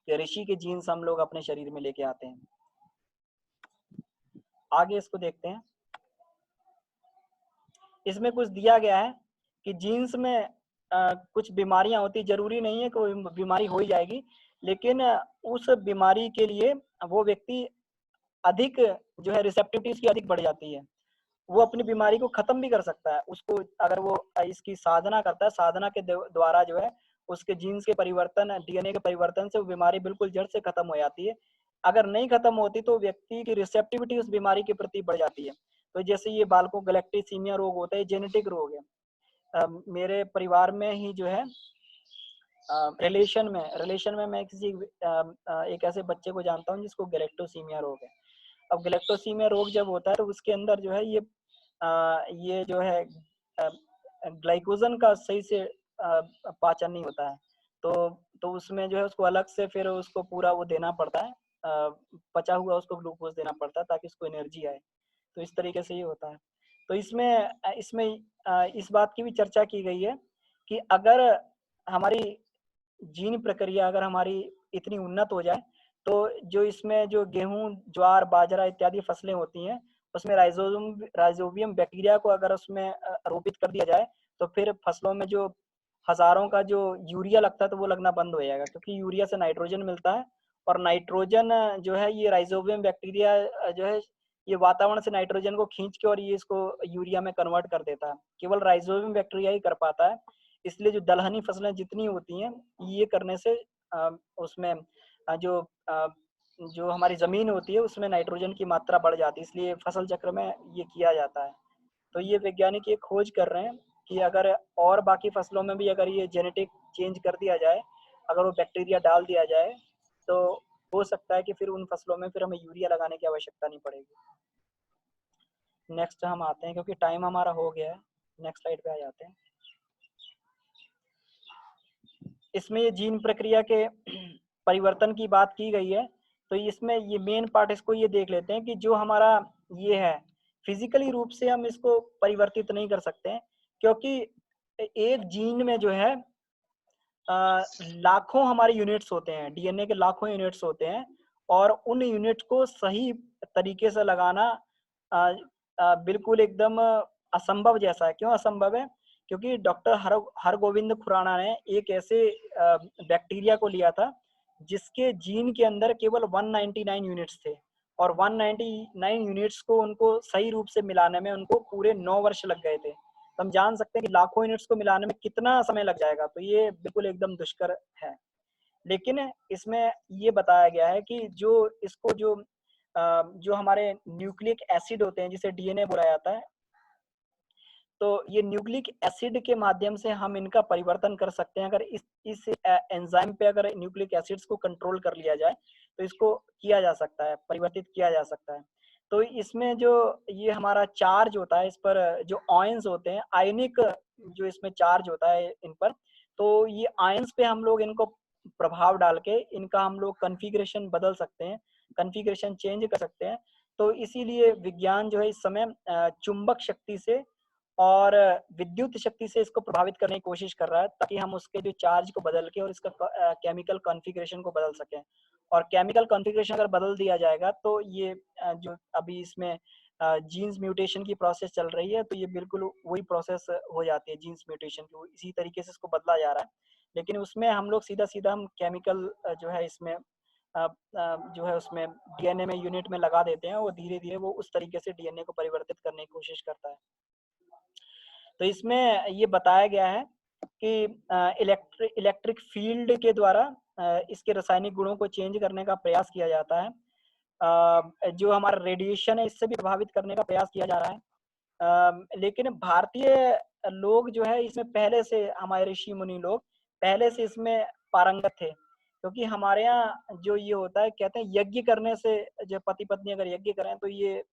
कि ऋषि के जीन्स हम लोग अपने शरीर में लेके आते हैं। आगे इसको देखते हैं। इसमें कुछ दिया गया है कि जीन्स में कुछ बीमारियां होती, जरूरी नहीं है कोई बीमारी हो ही जाएगी, लेकिन उस बीमारी के लिए वो व्यक्ति अधिक जो है रिसेप्टिविटी उसकी अधिक बढ़ जाती है, वो अपनी बीमारी को खत्म भी कर सकता है। उसको अगर वो इसकी साधना करता है, साधना के द्वारा जो है उसके जीन्स के परिवर्तन, डीएनए के परिवर्तन से वो बीमारी बिल्कुल जड़ से खत्म हो जाती है। अगर नहीं खत्म होती तो व्यक्ति की रिसेप्टिविटी उस बीमारी के प्रति बढ़ जाती है। तो जैसे ये बालकों गैलेक्टिसीमिया रोग होता है, जेनेटिक रोग है। मेरे परिवार में ही जो है रिलेशन में मैं किसी एक ऐसे बच्चे को जानता हूँ जिसको गैलेक्टोसीमिया रोग है। अब गैलेक्टोसीमिया रोग जब होता है तो उसके अंदर जो है ये जो है ग्लाइकोजन का सही से पाचन नहीं होता है। तो तो उसमें जो है उसको अलग से फिर उसको पूरा वो देना पड़ता है, पचा हुआ उसको ग्लूकोज देना पड़ता है ताकि उसको एनर्जी आए। तो इस तरीके से ये होता है। तो इसमें इस बात की भी चर्चा की गई है कि अगर हमारी जीन प्रक्रिया अगर हमारी इतनी उन्नत हो जाए, तो जो इसमें जो गेहूँ, ज्वार, बाजरा इत्यादि फसलें होती हैं, उसमें राइज़ोबियम बैक्टीरिया को अगर उसमें रोपित कर दिया जाए, तो फिर फसलों में जो हज़ारों का जो यूरिया लगता है, तो वो लगना बंद हो जाएगा, क्योंकि यूरिया से नाइट्रोजन मिलता है और नाइट्रोजन जो है ये राइज़ोबियम बैक्टीरिया जो है ये वातावरण से नाइट्रोजन को खींच के और ये इसको यूरिया में कन्वर्ट कर देता है। केवल राइज़ोबियम बैक्टीरिया ही कर पाता है। इसलिए जो दलहनी फसलें जितनी होती हैं, ये करने से उसमें जो हमारी ज़मीन होती है उसमें नाइट्रोजन की मात्रा बढ़ जाती है, इसलिए फसल चक्र में ये किया जाता है। तो ये वैज्ञानिक ये खोज कर रहे हैं कि अगर और बाकी फसलों में भी अगर ये जेनेटिक चेंज कर दिया जाए, अगर वो बैक्टीरिया डाल दिया जाए, तो हो सकता है कि फिर उन फसलों में फिर हमें यूरिया लगाने की आवश्यकता नहीं पड़ेगी। नेक्स्ट हम आते हैं, क्योंकि टाइम हमारा हो गया है। नेक्स्ट स्लाइड पे आ जाते हैं। इसमें ये जीन प्रक्रिया के परिवर्तन की बात की गई है, तो इसमें ये मेन पार्ट इसको ये देख लेते हैं कि जो हमारा ये है, फिजिकली रूप से हम इसको परिवर्तित नहीं कर सकते हैं, क्योंकि एक जीन में जो है लाखों हमारे यूनिट्स होते हैं, डीएनए के लाखों यूनिट्स होते हैं, और उन यूनिट को सही तरीके से लगाना बिल्कुल एकदम असंभव जैसा है। क्यों असंभव है? क्योंकि डॉक्टर हरगोविंद खुराना ने एक ऐसे बैक्टीरिया को लिया था जिसके जीन के अंदर केवल 199 यूनिट्स थे, और 199 यूनिट्स को उनको सही रूप से मिलाने में उनको पूरे 9 वर्ष लग गए थे। तो हम जान सकते हैं कि लाखों यूनिट्स को मिलाने में कितना समय लग जाएगा, तो ये बिल्कुल एकदम दुष्कर है। लेकिन इसमें ये बताया गया है कि जो हमारे न्यूक्लिक एसिड होते हैं, जिसे डीएनए बोला जाता है, तो ये न्यूक्लिक एसिड के माध्यम से हम इनका परिवर्तन कर सकते हैं। अगर इस एंजाइम पे अगर न्यूक्लिक एसिड्स को कंट्रोल कर लिया जाए, तो इसको किया जा सकता है, परिवर्तित किया जा सकता है। तो इसमें जो ये हमारा चार्ज होता है, इस पर जो आयंस होते हैं, आयनिक जो इसमें चार्ज होता है इन पर, तो ये आयंस पे हम लोग इनको प्रभाव डाल के इनका हम लोग कॉन्फ़िगरेशन बदल सकते हैं, कॉन्फ़िगरेशन चेंज कर सकते हैं। तो इसीलिए विज्ञान जो है इस समय चुंबक शक्ति से और विद्युत शक्ति से इसको प्रभावित करने की कोशिश कर रहा है, ताकि हम उसके जो चार्ज को बदल के और इसका केमिकल कॉन्फ़िगरेशन को बदल सकें। और केमिकल कॉन्फ़िगरेशन अगर बदल दिया जाएगा, तो ये जो अभी इसमें जीन्स म्यूटेशन की प्रोसेस चल रही है, तो ये बिल्कुल वही प्रोसेस हो जाती है जीन्स म्यूटेशन की, इसी तरीके से इसको बदला जा रहा है। लेकिन उसमें हम लोग सीधा-सीधा हम केमिकल जो है इसमें जो है उसमें डीएनए में यूनिट में लगा देते हैं, और धीरे-धीरे वो उस तरीके से डीएनए को परिवर्तित करने की कोशिश करता है। तो इसमें ये बताया गया है कि इलेक्ट्रिक फील्ड के द्वारा इसके रासायनिक गुणों को चेंज करने का प्रयास किया जाता है। जो हमारा रेडिएशन है, इससे भी प्रभावित करने का प्रयास किया जा रहा है। लेकिन भारतीय लोग जो है इसमें पहले से, हमारे ऋषि मुनि लोग पहले से इसमें पारंगत थे, क्योंकि हमारे यहाँ जो ये होता है, कहते हैं यज्ञ करने से, जो पति पत्नी अगर यज्ञ करें, तो ये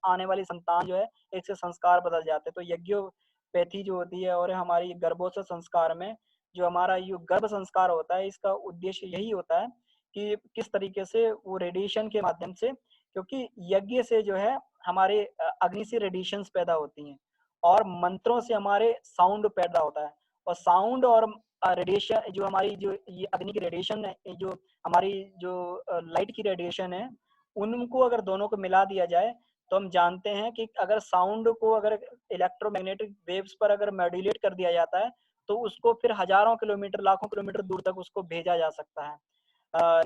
आने वाली संतान जो है एक से संस्कार बदल जाते हैं। तो यज्ञोपैथी जो होती है, और हमारी गर्भोत्सव संस्कार में जो हमारा ये गर्भ संस्कार होता है, इसका उद्देश्य यही होता है कि किस तरीके से वो रेडिएशन के माध्यम से, क्योंकि यज्ञ से जो है हमारे अग्नि से रेडिएशंस पैदा होती हैं, और मंत्रों से हमारे साउंड पैदा होता है, और साउंड और रेडिएशन, जो हमारी जो ये अग्नि की रेडिएशन है, जो हमारी जो लाइट की रेडिएशन है, उनको अगर दोनों को मिला दिया जाए, तो हम जानते हैं कि अगर साउंड को अगर इलेक्ट्रोमैग्नेटिक वेव्स पर अगर मॉड्यूलेट कर दिया जाता है, तो उसको फिर हजारों किलोमीटर, लाखों किलोमीटर दूर तक उसको भेजा जा सकता है।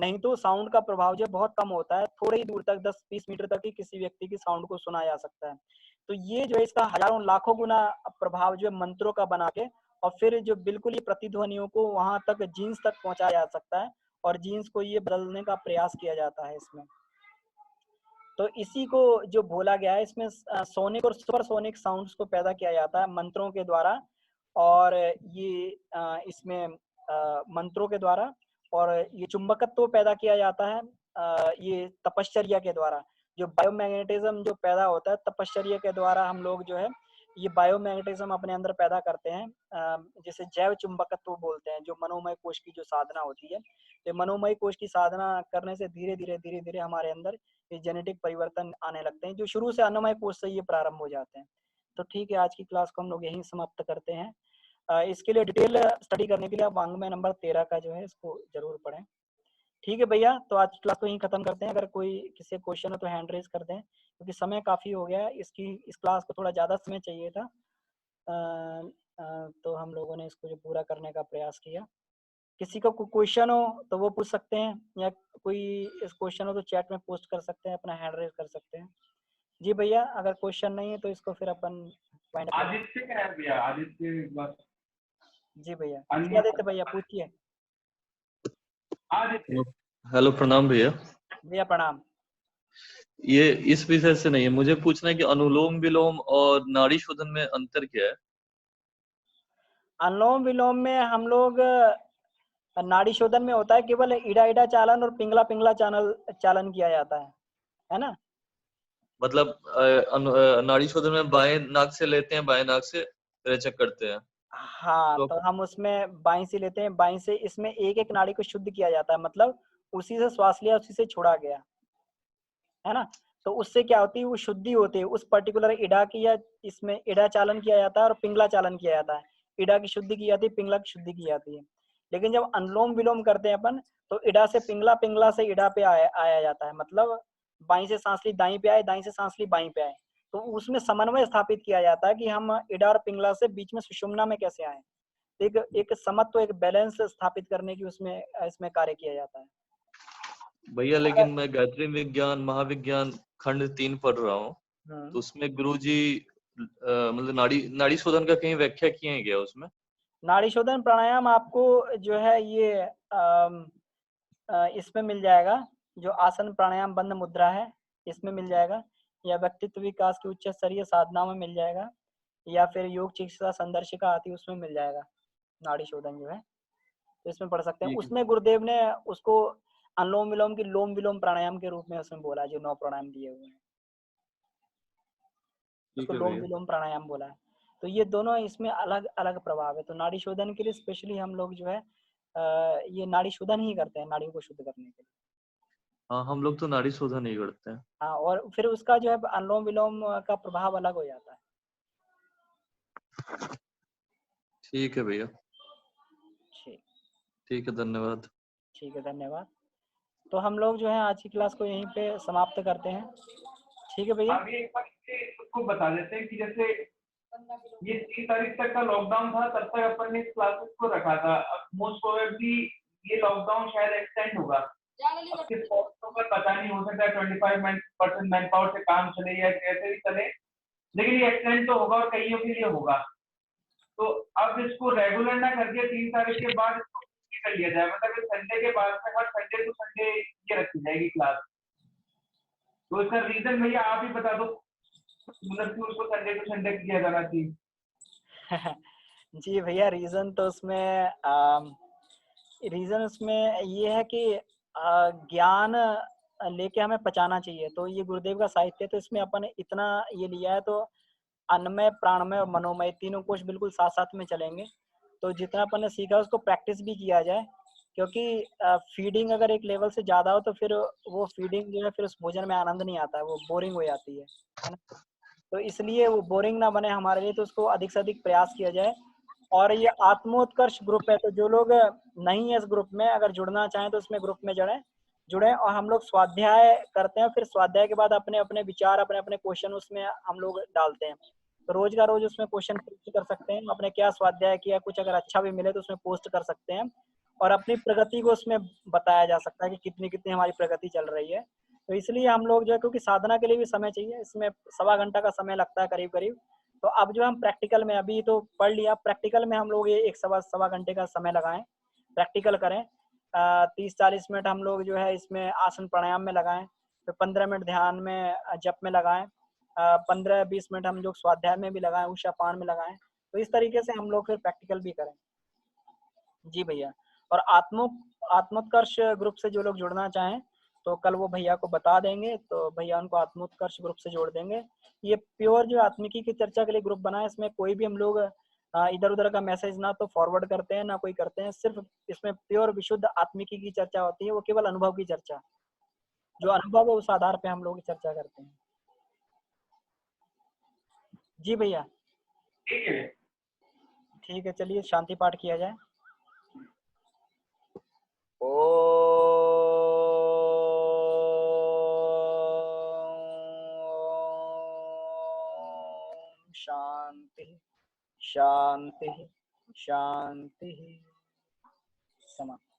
नहीं तो साउंड का प्रभाव जो है बहुत कम होता है, थोड़े ही दूर तक 10-20 मीटर तक ही किसी व्यक्ति की साउंड को सुना जा सकता है। तो ये जो है इसका हजारों लाखों गुना प्रभाव जो है मंत्रों का बना के, और फिर जो बिल्कुल ये प्रतिध्वनियों को वहां तक, जीन्स तक पहुंचाया जा सकता है, और जीन्स को ये बदलने का प्रयास किया जाता है इसमें। तो इसी को जो बोला गया है, इसमें सोनिक और सुपरसोनिक साउंड्स को पैदा किया जाता है मंत्रों के द्वारा, और ये इसमें मंत्रों के द्वारा, और ये चुंबकत्व पैदा किया जाता है ये तपश्चर्या के द्वारा। जो बायोमैग्नेटिज्म जो पैदा होता है तपश्चर्या के द्वारा, हम लोग जो है ये बायोमैग्नेटिज्म अपने अंदर पैदा करते हैं, जिसे जैव चुंबकत्व बोलते हैं, जो मनोमय कोश की जो साधना होती है। तो मनोमय कोश की साधना करने से धीरे धीरे हमारे अंदर ये जेनेटिक परिवर्तन आने लगते हैं, जो शुरू से अन्नमय कोश से ये प्रारंभ हो जाते हैं। तो ठीक है, आज की क्लास को हम लोग यहीं समाप्त करते हैं। इसके लिए डिटेल स्टडी करने के लिए आप वांग्मय नंबर 13 का जो है इसको जरूर पढ़ें। ठीक है भैया, तो आज की क्लास को यहीं खत्म करते हैं। अगर कोई किसी क्वेश्चन हो तो हैंड रेज कर दें, क्योंकि समय काफी हो गया है। इस क्लास को थोड़ा ज्यादा समय चाहिए था, तो हम लोगों ने इसको जो पूरा करने का प्रयास किया। किसी का कोई क्वेश्चन हो तो वो पूछ सकते हैं, या कोई इस क्वेश्चन हो तो चैट में पोस्ट कर सकते हैं, अपना हैंड रेज कर सकते हैं। जी भैया, अगर क्वेश्चन नहीं है तो इसको फिर अपन आदित्य का है भैया, आदित्य बस। जी भैया, आदित्य भैया पूछिए। आदित्य, हेलो, प्रणाम भैया। भैया प्रणाम। ये इस विषय से नहीं है, मुझे पूछना है कि अनुलोम विलोम और नाड़ी शोधन में अंतर क्या है? अनुलोम विलोम में हम लोग नाड़ी शोधन में होता है केवल इडा इडा चालन और पिंगला पिंगला चालन किया जाता है ना। मतलब नाड़ी शोधन में बाएं नाक से लेते हैं, बाएं नाक से रेचक करते हैं। हाँ, तो हम उसमें बाई से लेते हैं, बाई से इसमें एक एक नाड़ी को शुद्ध किया जाता है, मतलब उसी से श्वास लिया उसी से छोड़ा गया, है ना। तो उससे क्या होती है, वो शुद्धि होती है उस पर्टिकुलर इडा की, या इसमें इडा चालन किया जाता है और पिंगला चालन किया जाता है। इडा की शुद्धि की जाती है, पिंगला की शुद्धि की जाती है। लेकिन जब अनुलोम विलोम करते हैं अपन, तो इडा से पिंगला, पिंगला से इडा पे आया जाता है, मतलब बाई से सांस ली दाई पे आए, दाई से सांस ली बाई पे आए। तो उसमें समन्वय स्थापित किया जाता है कि हम इडा और पिंगला से बीच में सुषुम्ना में कैसे आए। एक समत्व, एक बैलेंस स्थापित करने की उसमें इसमें कार्य किया जाता है भैया। लेकिन मैं गायत्री विज्ञान महाविज्ञान खंड 3 पढ़ रहा हूँ, तो उसमें गुरुजी मतलब नाड़ी शोधन का कहीं व्याख्या किए हैं क्या उसमें? नाड़ी शोधन प्राणायाम आपको जो है ये इसमें मिल जाएगा, जो आसन प्राणायाम बंद मुद्रा है इसमें मिल जाएगा, या व्यक्तित्व विकास की उच्च स्तरीय साधना में मिल जाएगा, या फिर योग चिकित्सा संदर्शिका आती है उसमें मिल जाएगा। नाड़ी शोधन जो है तो इसमें पढ़ सकते हैं। उसमें गुरुदेव ने उसको अनुलोम विलोम की लोम विलोम प्राणायाम के रूप में उसमें बोला, जो 9 प्राणायाम दिए हुए हैं उसको लोम विलोम प्राणायाम बोला है। तो ये दोनों इसमें अलग अलग प्रभाव है। तो नाड़ी शोधन के लिए स्पेशली हम लोग जो है ये नाड़ी शोधन ही करते हैं, नाड़ियों को शुद्ध करने के लिए। हाँ, हम लोग तो नाड़ी शोधन नहीं करते हैं। हाँ, और फिर उसका जो है अनुलोम विलोम का प्रभाव अलग हो जाता है। ठीक है भैया। ठीक है, धन्यवाद। ठीक है, धन्यवाद। तो हम लोग जो है आज की क्लास को यहीं पे समाप्त करते हैं। ठीक है भैया। अभी एक बार उसको बता देते हैं कि जैसे ये 3 तारीख तक का लॉकडाउन था, तब तक अपन ने क्लासेस को रखा था। अब मोस्ट प्रोबेबली ये लॉकडाउन शायद एक्सटेंड होगा। अब किस पॉइंट पर पता नहीं, हो सकता है 25% मैन पावर से काम चले या कैसे भी चले, लेकिन ये एक्सटेंड तो होगा और कईयों के लिए होगा। तो अब इसको रेगुलर ना करके 3 तारीख के बाद इसको कर लिया जाए, मतलब संडे के बाद में हर संडे टू संडे ये रखी जाएगी क्लास। तो इसका रीजन भैया आप ही बता दो, मतलब कि उसको संडे टू संडे किया जाना चाहिए। जी भैया, रीजन उसमें ये है कि ज्ञान लेके हमें पचाना चाहिए। तो ये गुरुदेव का साहित्य, तो इसमें अपन ने इतना ये लिया है, तो अन्नमय, प्राणमय और मनोमय तीनों कोश बिल्कुल साथ साथ में चलेंगे। तो जितना अपन ने सीखा उसको प्रैक्टिस भी किया जाए, क्योंकि फीडिंग अगर एक लेवल से ज्यादा हो तो फिर वो फीडिंग जो है फिर उस भोजन में आनंद नहीं आता है, वो बोरिंग हो जाती है ना। तो इसलिए वो बोरिंग ना बने हमारे लिए, तो उसको अधिक से अधिक प्रयास किया जाए। और ये आत्मोत्कर्ष ग्रुप है, तो जो लोग नहीं है इस ग्रुप में, अगर जुड़ना चाहें तो इसमें ग्रुप में जुड़े। और हम लोग स्वाध्याय करते हैं, फिर स्वाध्याय के बाद अपने अपने विचार, अपने अपने क्वेश्चन उसमें हम लोग डालते हैं। तो रोज का रोज उसमें क्वेश्चन पोस्ट कर सकते हैं, अपने क्या स्वाध्याय किया, कुछ अगर अच्छा भी मिले तो उसमें पोस्ट कर सकते हैं, और अपनी प्रगति को उसमें बताया जा सकता है कि कितनी कितनी हमारी प्रगति चल रही है। तो इसलिए हम लोग जो है, क्योंकि साधना के लिए भी समय चाहिए, इसमें 1.25 घंटा का समय लगता है करीब करीब। तो अब जो हम प्रैक्टिकल में, अभी तो पढ़ लिया, प्रैक्टिकल में हम लोग ये 1.25 घंटे का समय लगाएं, प्रैक्टिकल करें। 30-40 मिनट हम लोग जो है इसमें आसन प्राणायाम में लगाएं, फिर 15 मिनट ध्यान में, जप में लगाएं, 15-20 मिनट हम लोग स्वाध्याय में भी लगाएं, उषा पान में लगाएं। तो इस तरीके से हम लोग फिर प्रैक्टिकल भी करें। जी भैया। और आत्मोत्कर्ष ग्रुप से जो लोग जुड़ना चाहें तो कल वो भैया को बता देंगे, तो भैया उनको आत्मोत्कर्ष ग्रुप से जोड़ देंगे। ये प्योर जो आत्मिकी की चर्चा के लिए ग्रुप बना है, इसमें कोई भी हम लोग इधर उधर का मैसेज ना तो फॉरवर्ड करते हैं ना कोई करते हैं, सिर्फ इसमें प्योर विशुद्ध आत्मिकी की चर्चा होती है, वो केवल अनुभव की चर्चा, जो अनुभव है उस आधार पे हम लोग चर्चा करते हैं। जी भैया ठीक है, ठीक है, चलिए शांति पाठ किया जाए। ओम शांति शांति शांति। समाप्त।